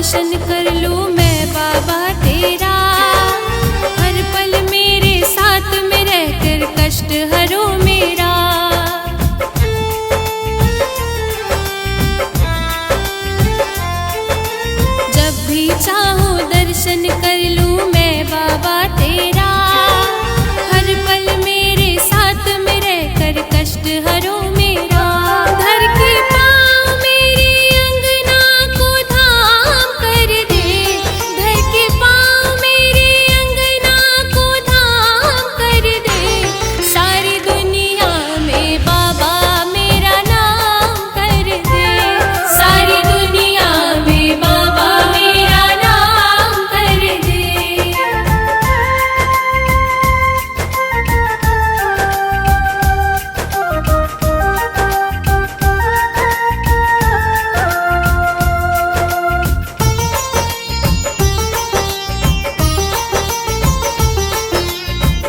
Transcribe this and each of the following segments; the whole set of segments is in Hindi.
दर्शन कर लूं मैं बाबा तेरा। हर पल मेरे साथ में रहकर कष्ट हरो मेरा। जब भी चाहूं दर्शन कर लूं मैं बाबा तेरा। हर पल मेरे साथ में रहकर कष्ट हरो मेरा। घर के पाँव मेरी अंगना को धाम कर दे। घर के पाँव मेरी अंगना को धाम कर दे। सारी दुनिया में बाबा मेरा नाम कर दे। सारी दुनिया में बाबा मेरा नाम कर दे।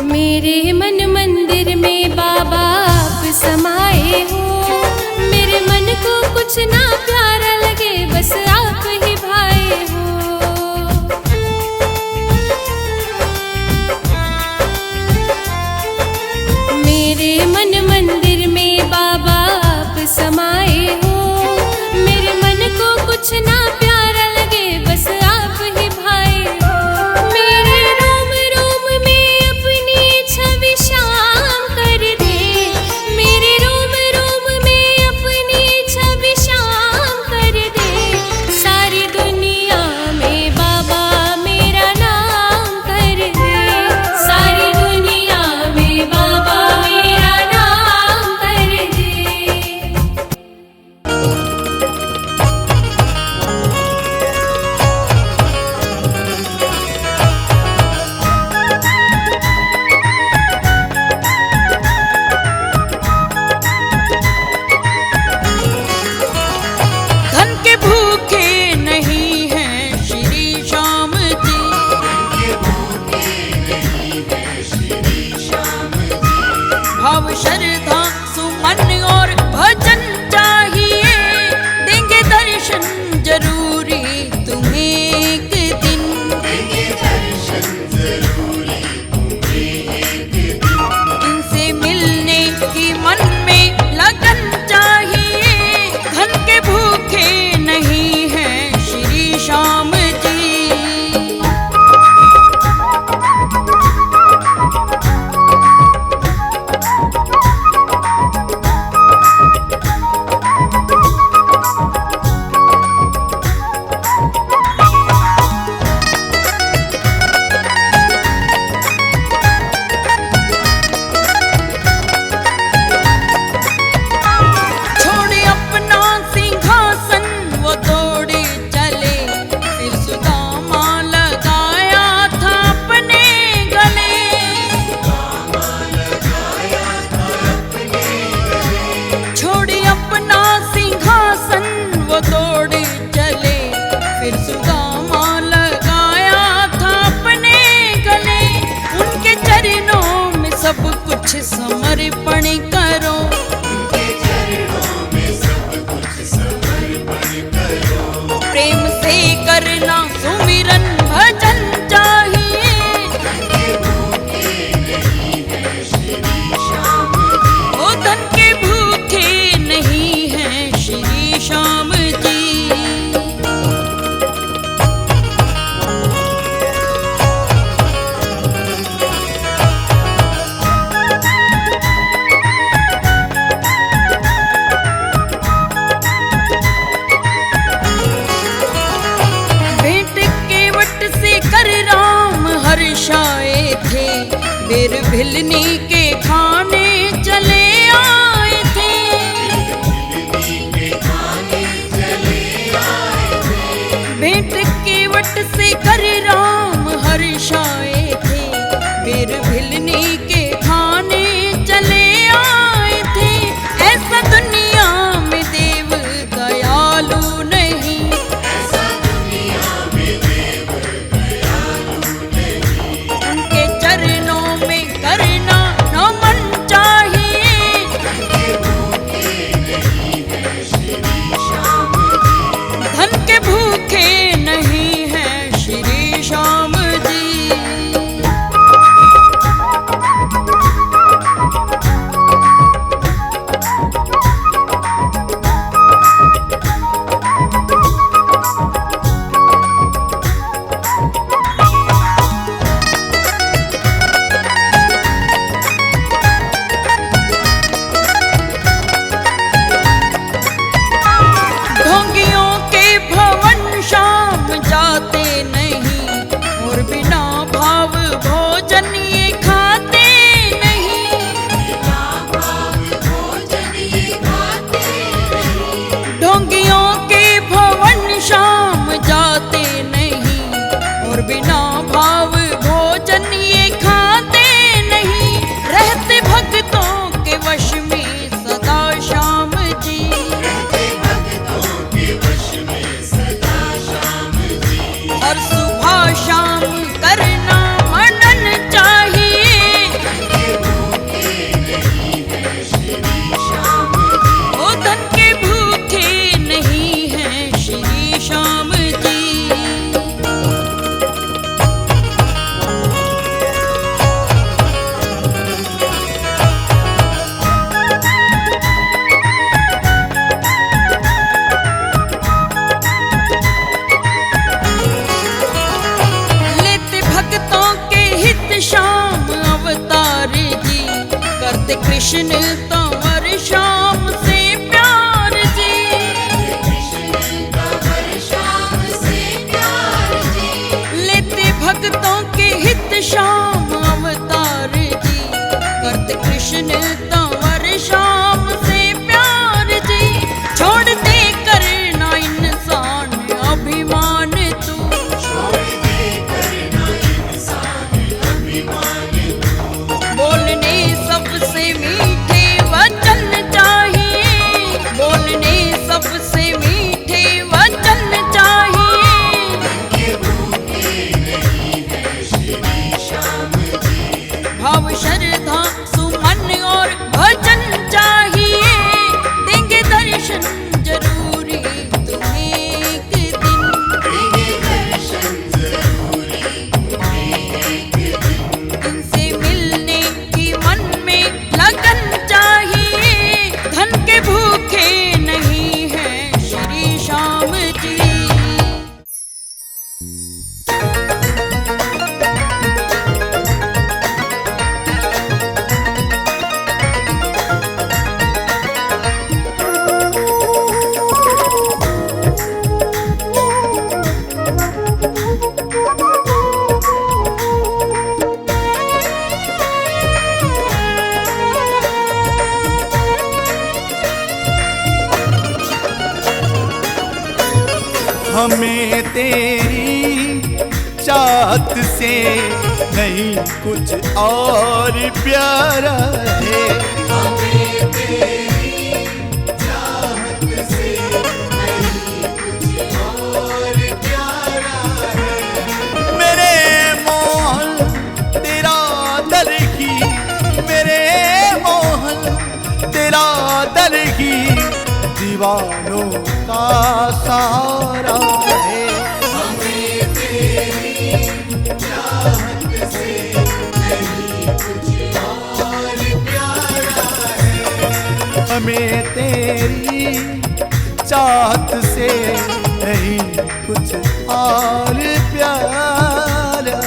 मेरे मन मंदिर में बाबा आप समाए हो। मेरे मन को कुछ ना प्यारा लगे बस आप ही भाए हो। मेरे मन मंदिर में बाबा आप समाए हो। मेरे मन को कुछ ना प्यारा लगे बस आप ही भाए हो। मेरे रोम रोम में अपनी छवि शाम कर दे। मेरे रोम रोम में अपनी छवि शाम कर दे। सारी दुनिया में बाबा मेरा नाम कर दे। सारी दुनिया में बाबा मेरा नाम कर दे। धन के भूखे नहीं हैं श्री श्याम जी। भाव श्रद्धा सुमन और भजन चाहिए। देंगे दर्शन जरूरी तुम्हें एक दिन। इनसे मिलने की मन में लगन चाहिए। धन के भूखे नहीं हैं श्री श्याम जी। छोड़े अपना सिंहासन वो दौड़े चले। फिर सुदामा लगाया था अपने गले। छोड़े अपना सिंहासन वो दौड़े चले। फिर सुदामा लगाया था अपने गले। उनके चरणों में सब कुछ समर्पण करो। प्रेम से करना सुमिरन भजन चाहिए। ओ धन के भूखे नहीं हैं श्री श्याम जी। भेंट केवट से कर राम हर्षाए थे। बेर भिलनी के खाने चले आए थे। भेंट केवट से कर राम हर्षाए थे। बेर भिलनी के खाने चले आए थे। ऐसा दुनिया में देव दयालु नहीं। उनके चरणों में करना हमें तेरी चाहत से नहीं कुछ और प्यारा है। हमें तेरी चाहत से नहीं कुछ और प्यारा है। मेरे मोहन तेरा दर ही, मेरे मोहन तेरा दर ही दीवानों का सहारा है। हमें तेरी चाहत से नहीं कुछ और प्यारा है। हमें तेरी चाहत से नहीं कुछ और प्यारा है।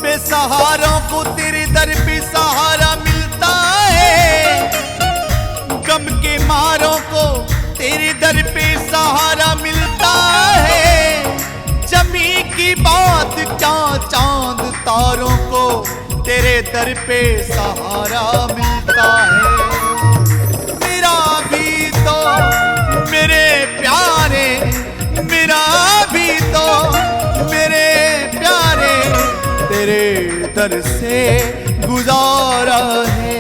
बेसहारों को तेरे दर पे सहारा मिलता है, गम के मारों को तेरे दर पे सहारा मिलता है। जमी की बात क्या चांद तारों को तेरे दर पे सहारा मिलता है। मेरा भी तो मेरे प्यारे, मेरा भी तो मेरे प्यारे तेरे दर से गुजारा है।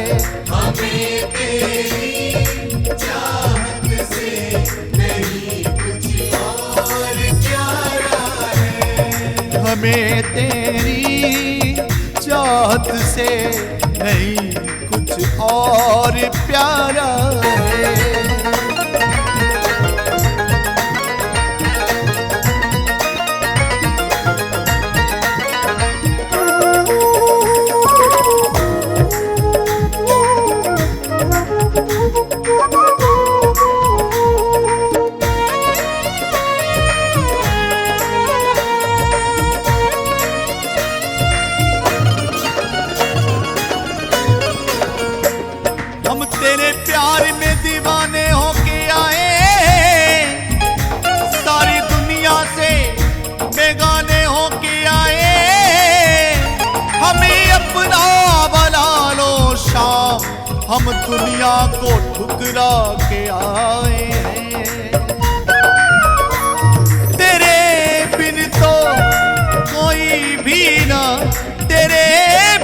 हमें तेरी चाहत से नहीं कुछ और प्यारा है। हमें तेरी चाहत से नहीं कुछ और प्यारा है। हम तेरे प्यार में दीवाने होके आए, सारी दुनिया से बेगाने होके आए। हमें अपना बना लो शाम, हम दुनिया को ठुकरा के आए हैं। तेरे बिन तो कोई भी ना, तेरे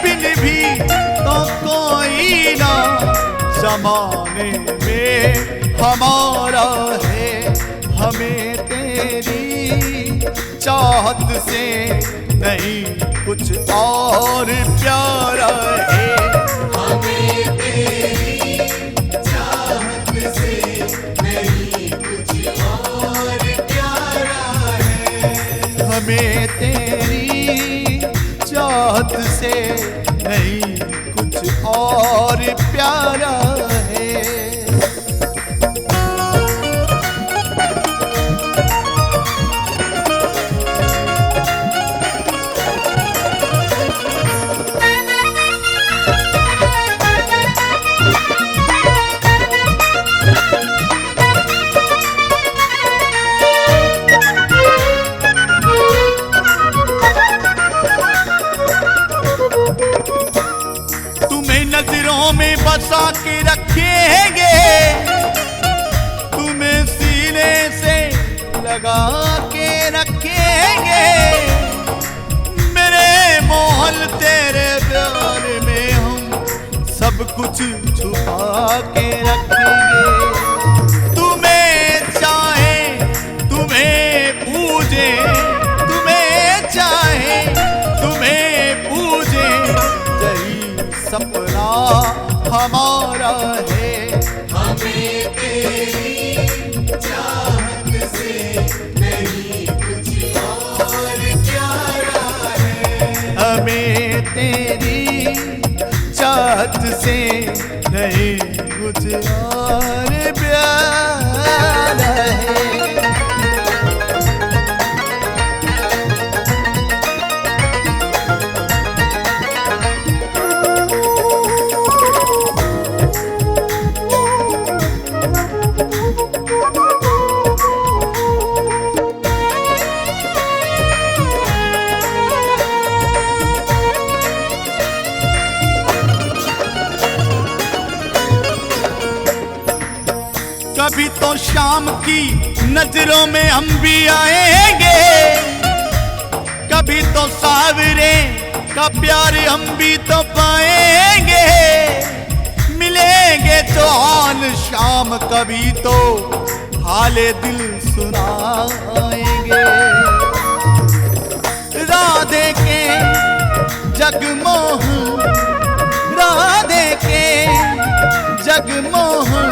बिन भी तो कोई ना जमाने में हमारा है। हमें तेरी चाहत से नहीं कुछ और प्यारा है। हमें तेरी चाहत से नहीं कुछ और प्यारा है। हमें तेरी चाहत से नहीं कुछ और प्यारा है। तुम्हें नजरों में बसा के रखेंगे, तुम्हें सीने से लगा के रखेंगे। मेरे मोहन तेरे प्यार में हम सब कुछ छुपा के रखेंगे। तुम्हें चाहे तुम्हें पूजे, तुम्हें चाहे तुम्हें पूजे, यही सपना हमारा है। हमें तेरी चाहत से नहीं कुछ और प्यारा है। हमें तेरी चाहत से नहीं कुछ और प्यारा है। कभी तो शाम की नजरों में हम भी आएंगे, कभी तो सावरे का प्यार हम भी तो पाएंगे। मिलेंगे तो आन शाम कभी तो हाले दिल सुनाएंगे। राधे के जगमोहन, राधे के जगमोहन,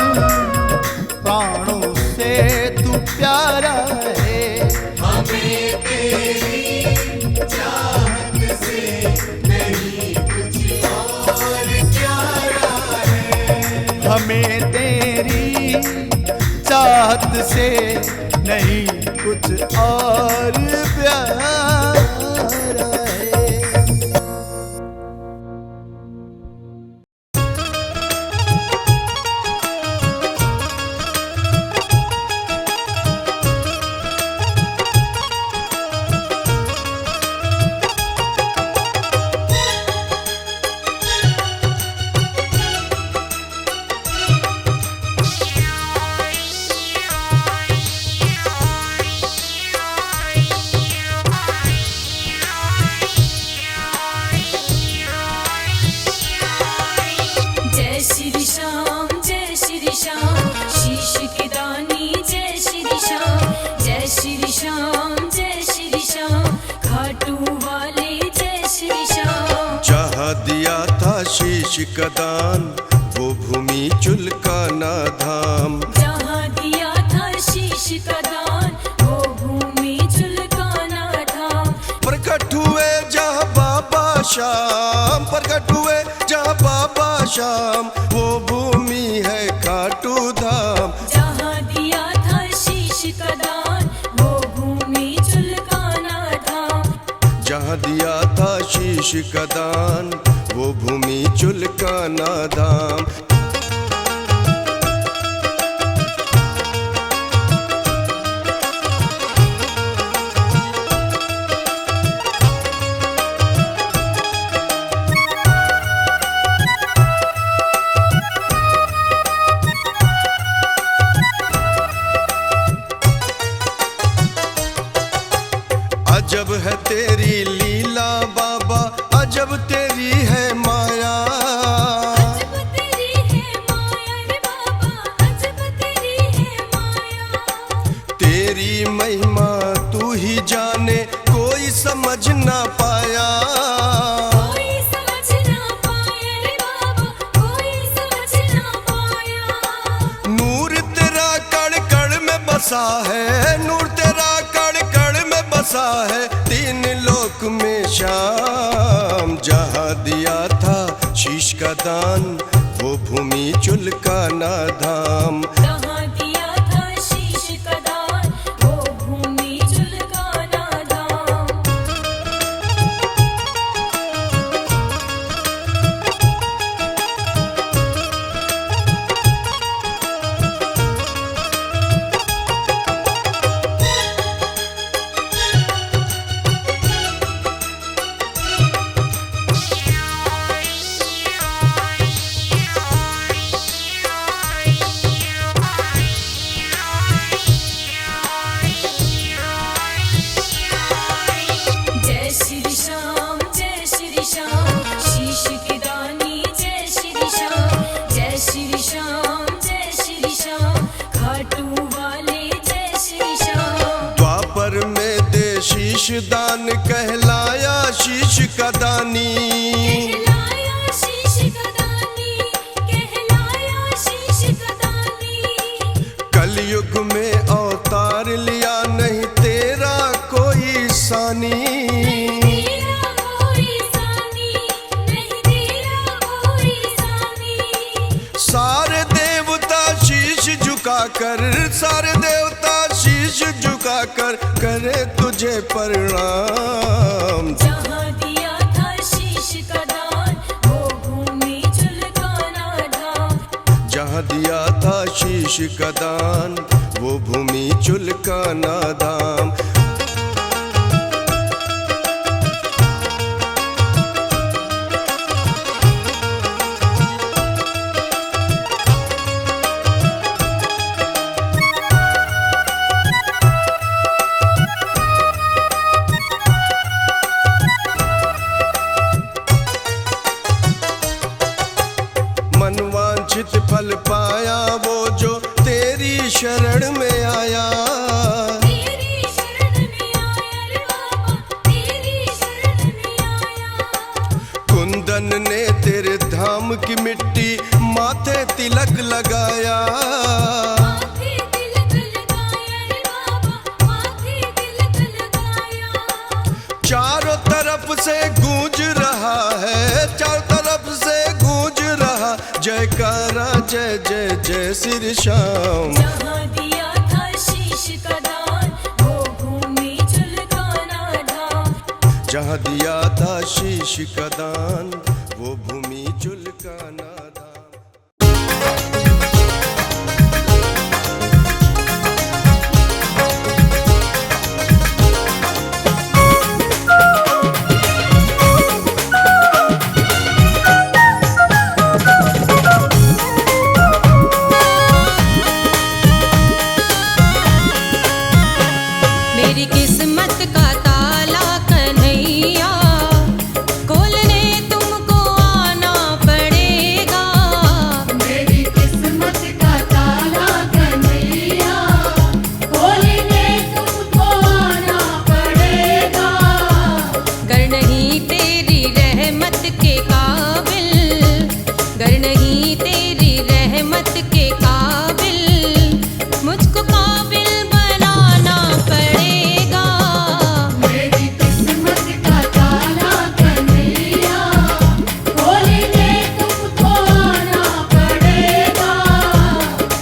प्राणों से तू प्यारा है। हमें तेरी चाहत से नहीं कुछ और प्यारा है। हमें तेरी चाहत से नहीं कुछ और प्यारा है। शीश का दान वो भूमि चुलकाना धाम। जहाँ दिया था शीश का दान वो भूमि चुलकाना धाम। प्रकट हुए जहाँ बाबा श्याम, प्रकट हुए जहाँ बाबा श्याम, वो भूमि है खाटू धाम। जहाँ दिया था शीश का दान वो भूमि चुलकाना धाम। जहाँ दिया था शीश का दान वो भूमि चुलकाना धाम। अजब है तेरी लीला बाबा, अजब तेरी है माया। अजब तेरी है माया रे बाबा, अजब तेरी है माया। तेरी महिमा तू ही जाने, कोई समझ ना पाया। कोई समझ ना पाया रे बाबा, कोई समझ ना पाया। नूर तेरा कण कण में बसा है, नूर तेरा कण कण में बसा है, तीन लोक में श्याम। जहाँ दिया था शीश का दान वो भूमि चुलकाना धाम। जहाँ दिया था शीश का दान वो भूमि चुलकाना धाम। जय श्री श्याम, जय श्री श्याम, शीश की दानी जय श्री श्याम। जय श्री श्याम, जय श्री श्याम, खाटू वाले जय श्री श्याम। द्वापर में दे शीश दान, कहलाया शीश का दानी। कहलाया शीश का दानी, कहलाया शीश का दानी। कलयुग में अवतार लिया, नहीं तेरा कोई सानी। तेरा कोई सानी, नहीं तेरा कोई सानी। सारे देवता शीश झुकाकर, सारे देवता शीश झुकाकर करे तुझे प्रणाम। जहाँ दिया था शीश का दान वो भूमि चुलकाना धाम। जहाँ दिया था शीश का दान वो भूमि चुलकाना धाम। तन ने तेरे धाम की मिट्टी माथे तिलक लगाया। माथे तिलक लगाया रे बाबा, माथे तिलक लगाया। चारों तरफ से गूंज रहा है, चारों तरफ से गूंज रहा जयकारा जय जय जय श्री श्याम। जहाँ दिया था शीश का दान, वो भूमि चुलकाना धाम। जहाँ दिया था शीश का दान, वो भूमि चुलकाना धाम। मेरी किस्मत का ताला कन्हैया, खोलने तुमको आना पड़ेगा। मेरी किस्मत का ताला कन्हैया, खोलने तुमको आना पड़ेगा। गर नहीं तेरी रहमत के काबिल, गर नहीं तेरी रहमत के काबिल, मुझको काबिल बनाना पड़ेगा। मेरी किस्मत का ताला कन्हैया, खोलने तुमको आना पड़ेगा।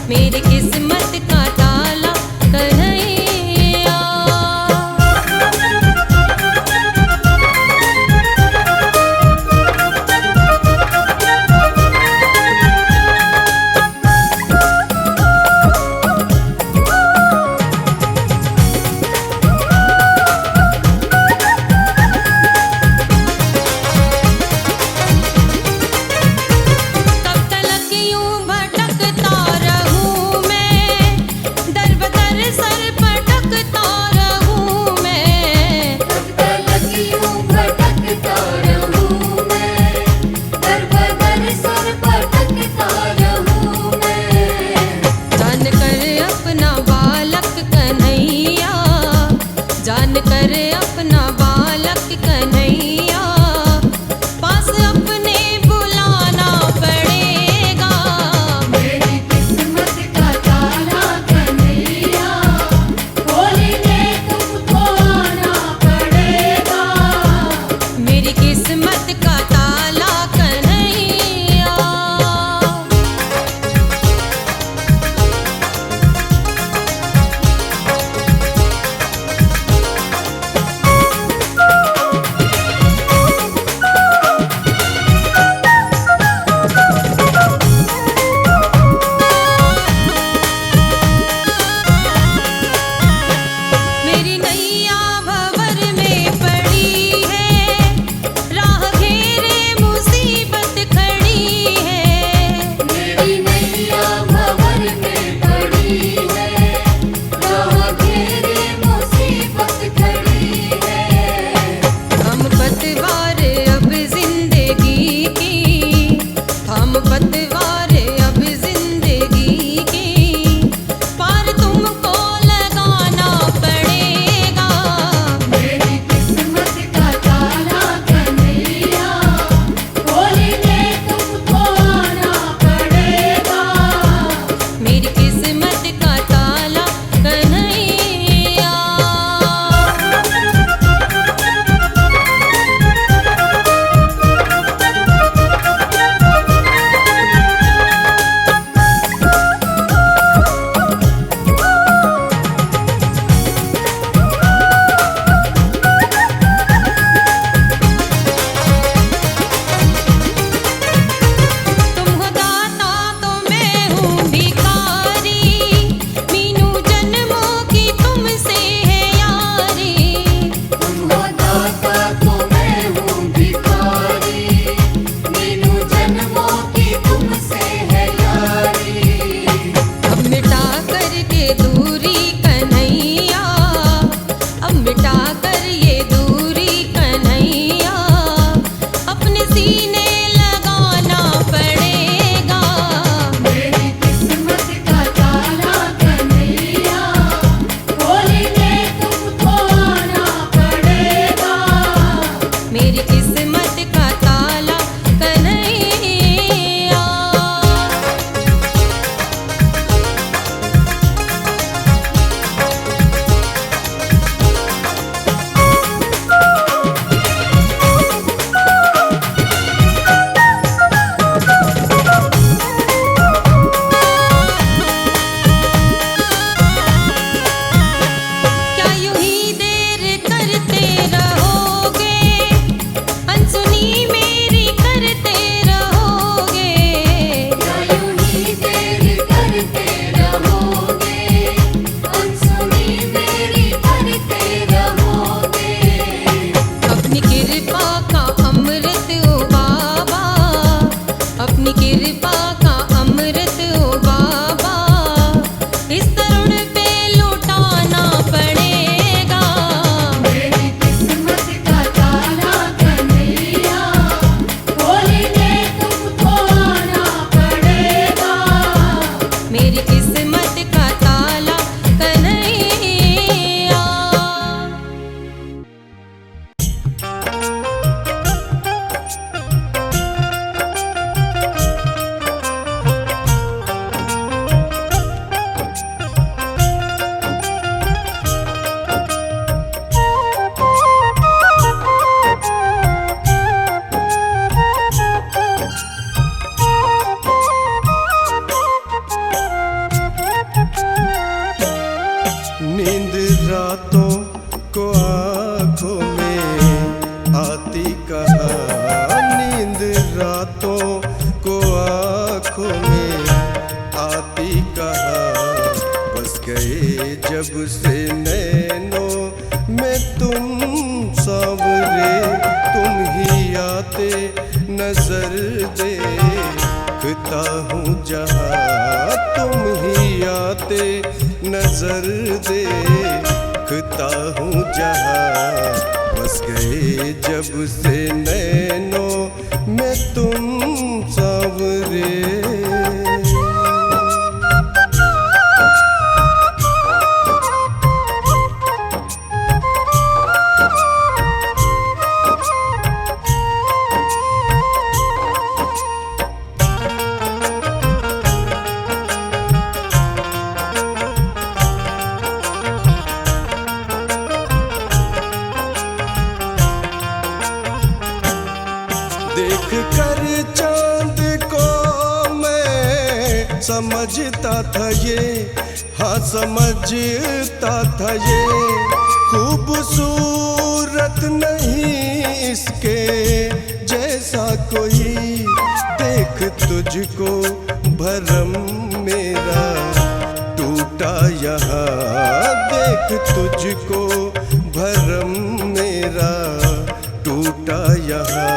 मेरी किस्मत का ताला कन्हैया। कब तक यूं भटकता रहूं मैं, दर बदर सर पटकता रहूं मैं। कब तक यूं भटकता रहूं मैं, दर बदर सर भटकता रहूं मैं। जान कर अपना बालक कन्हैया, जान कर अपना बालक कन्हैया, पास अपने बुलाना पड़ेगा। मेरी किस्मत का ताला कन्हैया, खोलने तुमको आना पड़ेगा। मेरी किस्मत का ताला कन्हैया। मेरी नैया भंवर में पड़ी है, राह घेरे मुसीबत खड़ी है। मेरी नैया भंवर में पड़ी है, राह घेरे मुसीबत खड़ी है। हम पतवार अब जिंदगी की, हम पतवार अब जिंदगी की, पार तुमको लगाना पड़ेगा। मेरी किस्मत का ताला कन्हैया, खोलने तुमको आना पड़ेगा। मेरी किस्मत का ताला कन्हैया। तुम हो दाता तो मैं हूँ भिखारी, मीनू जन्मों की तुमसे है यारी। तुम हो दाता तो मैं हूँ भिखारी, मीनू जन्मों की तुमसे है यारी। अब मिटा करके दूरी कन्हैया, अब मिटा कर ये दूरी कन्हैया, अपने सीने लगाना पड़ेगा। मेरी किस्मत का ताला कन्हैया, खोलने तुमको आना पड़ेगा। मेरी किस्मत का ताला आँखों में आती कहाँ नींद रातों को आँखों में आती कहाँ बस गए जब से नैनों में तुम सांवरे तुम ही आते नजर देखता हूँ जहाँ तुम ही आते नजर देखता हूँ जहाँ बस गए जब से नैनों में तुम सांवरे। देख कर चांद को मैं समझता था ये हाँ समझता था ये खूबसूरत नहीं इसके जैसा कोई देख तुझको भरम मेरा टूटा यहाँ देख तुझको भरम मेरा टूटा यहाँ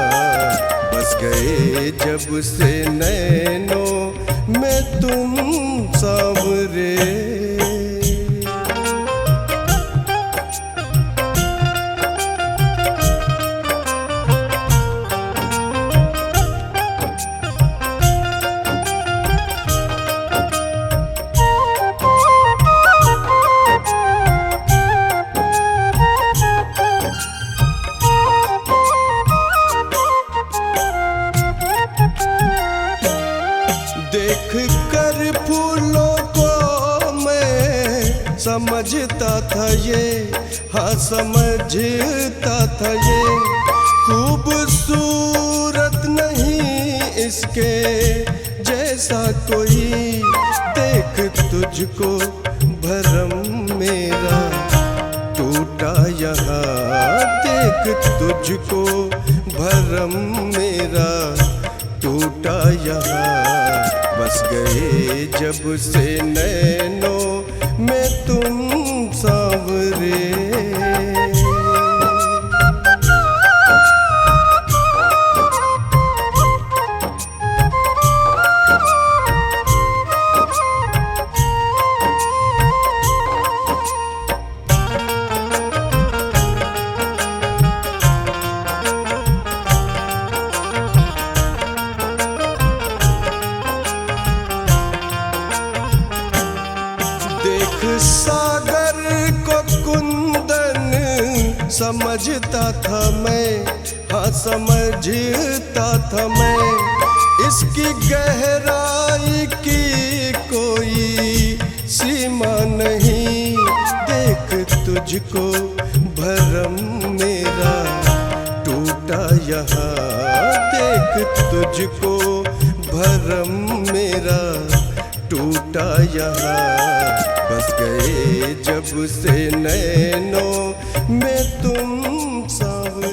बस गए जब से नैनों में तुम सांवरे। देख कर फूलों को मैं समझता था ये हाँ समझता था ये खूबसूरत नहीं इसके जैसा कोई देख तुझको भरम मेरा टूटा यहाँ देख तुझको भरम मेरा टूटा यहाँ बस गए जब से नैनों में तुम सांवरे। देख सागर को कुंदन समझता था मैं हाँ समझता था मैं इसकी गहराई की कोई सीमा नहीं देख तुझको भरम मेरा टूटा यहाँ देख तुझको भरम मेरा टूटा यहाँ बस गए जब से नैनों में तुम सांवरे।